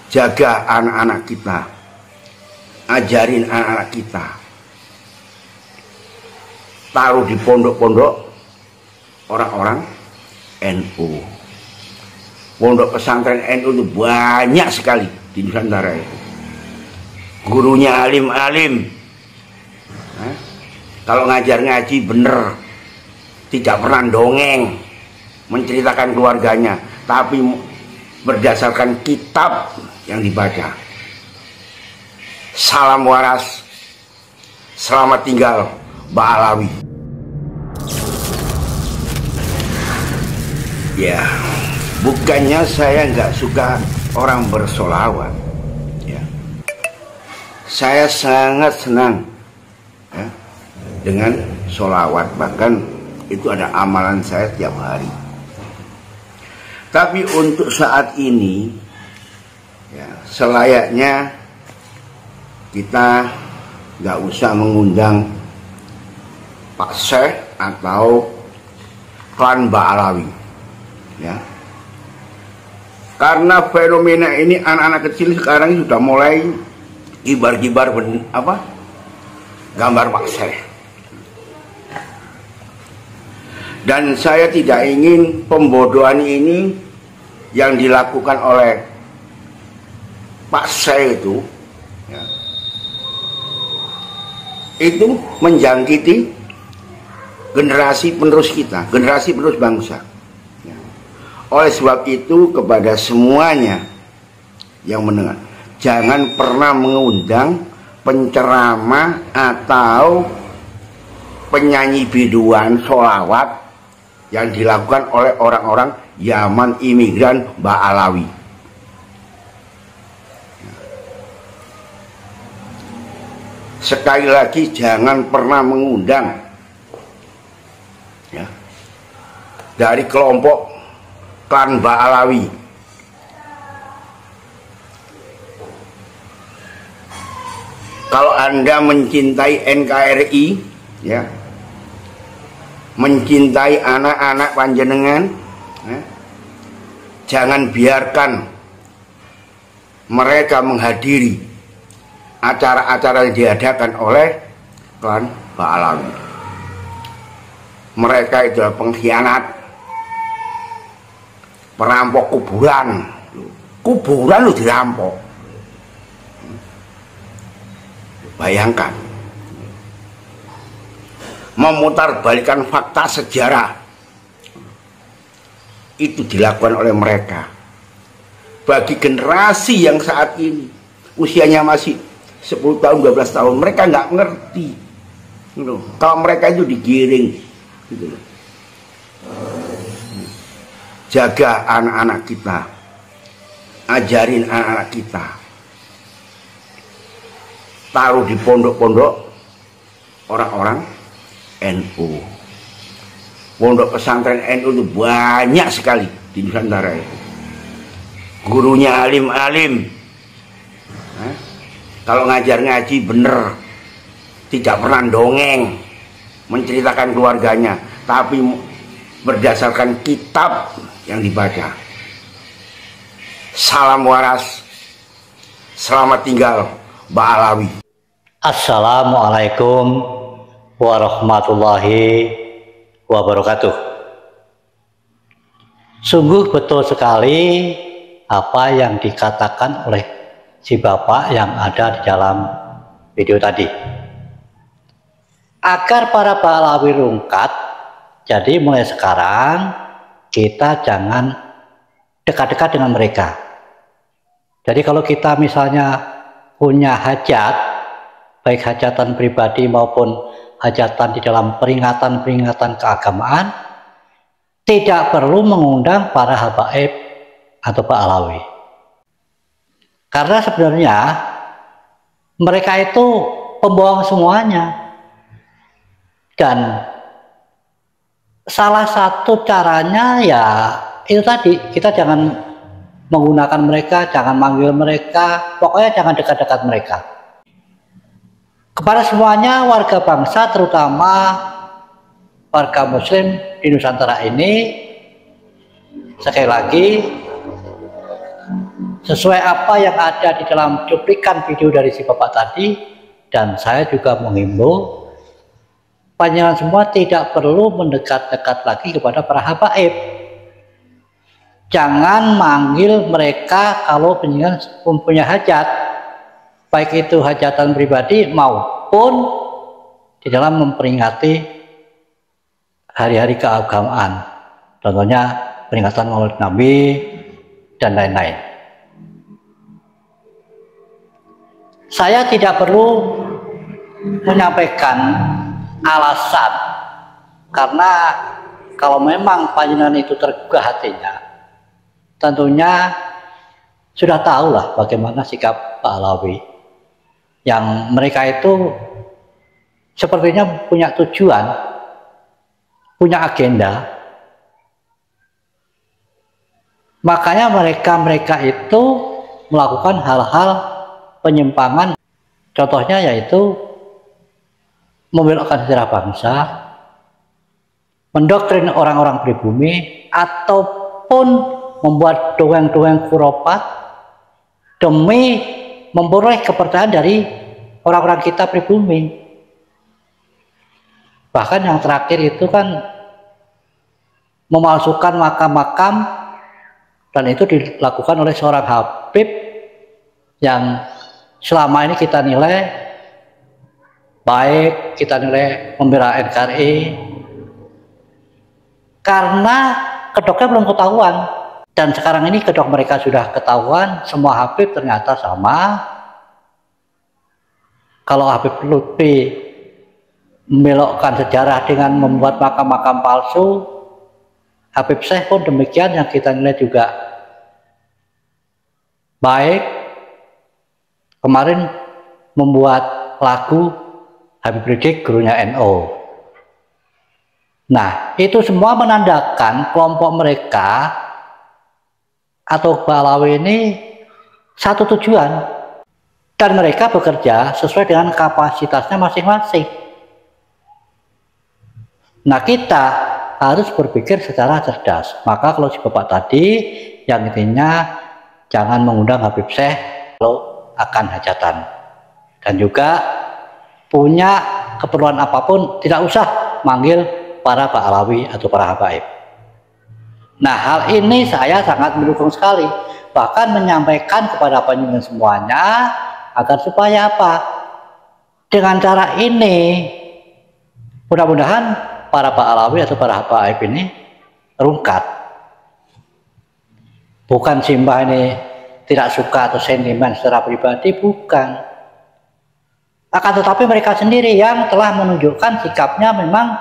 jaga anak-anak kita, ajarin anak-anak kita, taruh di pondok-pondok orang-orang NU. Pondok pesantren NU itu banyak sekali di Nusantara itu. Gurunya alim-alim. Kalau ngajar ngaji bener, tidak pernah dongeng menceritakan keluarganya, tapi berdasarkan kitab yang dibaca. Salam waras, selamat tinggal Mbak Alawi. Ya, bukannya saya nggak suka orang bersolawat, ya. Saya sangat senang, ya, dengan solawat, bahkan itu ada amalan saya tiap hari. Tapi untuk saat ini, ya, selayaknya kita nggak usah mengundang Pak Syekh atau klan Mbak Alawi, ya. Karena fenomena ini anak-anak kecil sekarang sudah mulai kibar-kibar gambar Pak Syekh. Dan saya tidak ingin pembodohan ini yang dilakukan oleh Pak Syekh itu, ya, itu menjangkiti generasi penerus kita, generasi penerus bangsa. Ya. Oleh sebab itu kepada semuanya yang mendengar, jangan pernah mengundang penceramah atau penyanyi biduan sholawat yang dilakukan oleh orang-orang Yaman imigran Mbak Alawi. Sekali lagi, jangan pernah mengundang, ya, dari kelompok klan Mbak Alawi. Kalau Anda mencintai NKRI, ya, mencintai anak-anak panjenengan, ya, jangan biarkan mereka menghadiri acara-acara yang diadakan oleh klan Mbak Alawi. Mereka itu pengkhianat, perampok kuburan. Kuburan lu dirampok. Bayangkan, memutarbalikkan fakta sejarah itu dilakukan oleh mereka. Bagi generasi yang saat ini usianya masih 10 tahun, 12 tahun, mereka nggak ngerti, gitu. Kalau mereka itu digiring, gitu. Jaga anak-anak kita, ajarin anak-anak kita, taruh di pondok-pondok orang-orang NU. Pondok pesantren NU itu banyak sekali di Nusantara itu. Gurunya alim-alim. Kalau ngajar ngaji bener, tidak pernah dongeng menceritakan keluarganya, tapi berdasarkan kitab yang dibaca. Salam waras, selamat tinggal Mbak Alawi. Assalamualaikum warahmatullahi wabarakatuh. Sungguh betul sekali apa yang dikatakan oleh si bapak yang ada di dalam video tadi. Agar para Mbak Alawi rungkat, jadi mulai sekarang kita jangan dekat-dekat dengan mereka. Jadi kalau kita misalnya punya hajat, baik hajatan pribadi maupun hajatan di dalam peringatan-peringatan keagamaan, tidak perlu mengundang para habaib atau Mbak Alawi. Karena sebenarnya mereka itu pembohong semuanya. Dan salah satu caranya ya itu tadi, kita jangan menggunakan mereka, jangan manggil mereka, pokoknya jangan dekat-dekat mereka. Kepada semuanya warga bangsa, terutama warga muslim di Nusantara ini, sekali lagi sesuai apa yang ada di dalam cuplikan video dari si bapak tadi. Dan saya juga menghimbau panjenengan semua tidak perlu mendekat-dekat lagi kepada para habaib. Jangan manggil mereka kalau panjenengan mempunyai hajat, baik itu hajatan pribadi maupun di dalam memperingati hari-hari keagamaan, contohnya peringatan Maulid Nabi dan lain-lain. Saya tidak perlu menyampaikan alasan, karena kalau memang panjenengan itu tergugah hatinya, tentunya sudah tahulah bagaimana sikap Pak Alawi, yang mereka itu sepertinya punya tujuan, punya agenda. Makanya mereka itu melakukan hal-hal penyimpangan, contohnya yaitu membelokkan sejarah bangsa, mendoktrin orang-orang pribumi, ataupun membuat dongeng-dongeng khurafat demi memperoleh kepercayaan dari orang-orang kita pribumi. Bahkan yang terakhir itu kan memalsukan makam-makam, dan itu dilakukan oleh seorang habib yang selama ini kita nilai baik, kita nilai membela NKRI, karena kedoknya belum ketahuan. Dan sekarang ini kedok mereka sudah ketahuan, semua habib ternyata sama. Kalau Habib Lutfi membelokkan sejarah dengan membuat makam-makam palsu, Habib Syekh pun demikian, yang kita nilai juga baik. Kemarin membuat lagu Habib Rizik, gurunya NU. Nah, itu semua menandakan kelompok mereka atau Pak Alawi ini satu tujuan, dan mereka bekerja sesuai dengan kapasitasnya masing-masing. Nah, kita harus berpikir secara cerdas. Maka kalau si bapak tadi yang intinya jangan mengundang Habib Syekh kalau akan hajatan, dan juga punya keperluan apapun tidak usah manggil para Pak Alawi atau para habaib. Nah, hal ini saya sangat mendukung sekali, bahkan menyampaikan kepada panjenengan semuanya agar supaya apa? Dengan cara ini mudah-mudahan para Pak Alawi atau para habaib ini rungkat. Bukan Simbah ini tidak suka atau sentimen secara pribadi, bukan. Akan tetapi mereka sendiri yang telah menunjukkan sikapnya memang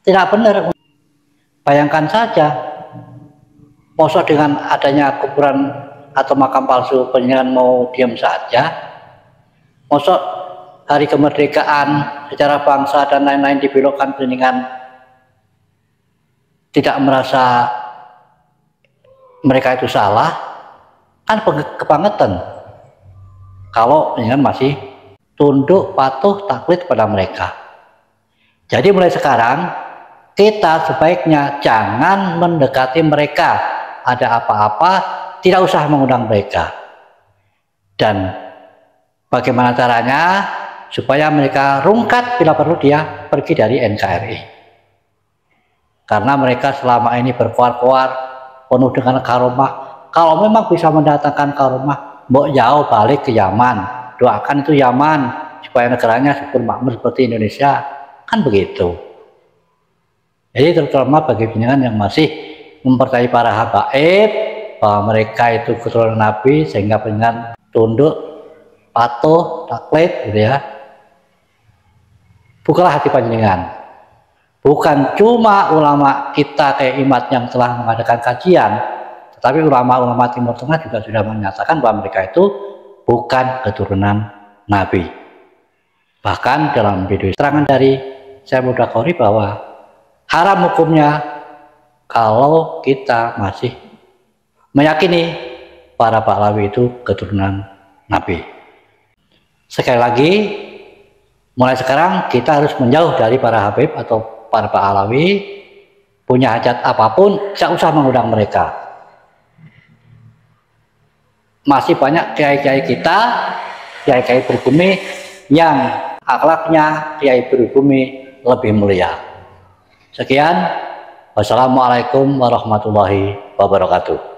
tidak benar. Bayangkan saja, masa dengan adanya kuburan atau makam palsu panjenengan mau diam saja? Masa hari kemerdekaan, sejarah bangsa dan lain-lain dibelokkan dengan tidak merasa mereka itu salah? Kan kebangetan kalau panjenengan masih tunduk, patuh, taklid pada mereka. Jadi mulai sekarang kita sebaiknya jangan mendekati mereka. Ada apa-apa tidak usah mengundang mereka. Dan bagaimana caranya supaya mereka rungkat bila perlu dia pergi dari NKRI. Karena mereka selama ini berkoar-koar penuh dengan karomah. Kalau memang bisa mendatangkan karomah, mbok jauh balik ke Yaman. Doakan itu Yaman supaya negaranya subur makmur seperti Indonesia, kan begitu. Jadi terutama bagi panjenengan yang masih mempercayai para habaib bahwa mereka itu keturunan Nabi, sehingga panjenengan tunduk, patuh, taklid, gitu ya. Bukalah hati panjenengan. Bukan cuma ulama kita kayak IMAT yang telah mengadakan kajian, tetapi ulama-ulama Timur Tengah juga sudah menyatakan bahwa mereka itu bukan keturunan Nabi. Bahkan dalam video keterangan dari Syekh Mudakori bahwa haram hukumnya kalau kita masih meyakini para Pak Alawi itu keturunan Nabi. Sekali lagi, mulai sekarang kita harus menjauh dari para habib atau para Pak Alawi. Punya hajat apapun, tidak usah mengundang mereka. masih banyak kiai-kiai kita, kiai-kiai pribumi yang akhlaknya kiai pribumi lebih mulia. Sekian, wassalamualaikum warahmatullahi wabarakatuh.